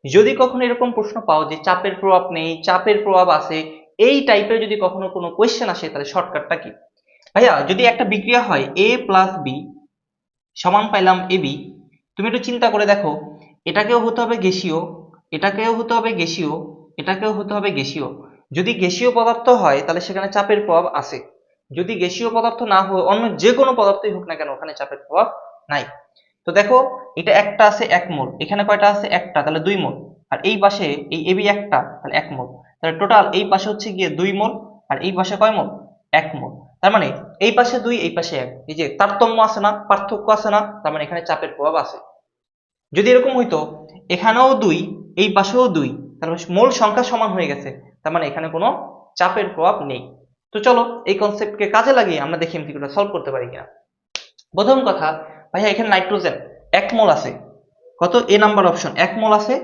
যদি কখনো এরকম প্রশ্ন পাও যে চাপের প্রভাব নেই, চাপের প্রভাব আছে, এই টাইপের যদি কখনো কোনো কোয়েশ্চেন আসে, তাহলে শর্টকাটটা কি? ভাইয়া যদি একটা বিক্রিয়া হয় এ প্লাস বি সমান পাইলাম এ বি, তুমি একটু চিন্তা করে দেখো, এটাকেও হতে হবে গ্যাসীয়, এটাকেও হতে হবে গ্যাসীয়, এটাকেও হতে হবে গ্যাসীয়। যদি গ্যাসীয় পদার্থ হয় তাহলে সেখানে চাপের প্রভাব আছে, যদি গ্যাসীয় পদার্থ না হয় অন্য যে কোনো পদার্থই হোক না কেন ওখানে চাপের প্রভাব নাই। তো দেখো, এটা একটা আছে 1 মোল, এখানে কয়টা আছে একটা, তাহলে 2 মোল। আর এই পাশে এই এবি একটা, তাহলে 1 মোল। তাহলে টোটাল এই পাশে হচ্ছে গিয়ে 2 মোল, আর এই পাশে কয় মোল? 1 মোল। তার মানে এই পাশে 2, এই পাশে 1, এই যে তারতম্য আছে না, পার্থক্য আছে না, তার মানে এখানে চাপের প্রভাব আছে। যদি এরকম হইতো এখানেও 2, এই পাশেও 2, তাহলে মোল সংখ্যা সমান হয়ে গেছে, তার মানে এখানে কোনো চাপের প্রভাব নেই। তো চলো এই কনসেপ্টকে কাজে লাগিয়ে আমরা দেখি এমসিকিউটা সলভ করতে পারি কিনা। প্রথম কথা, ভাইয়া এখানে নাইট্রোজেন 1 মোল আছে, কত? এ নাম্বার অপশন 1 মোল আছে,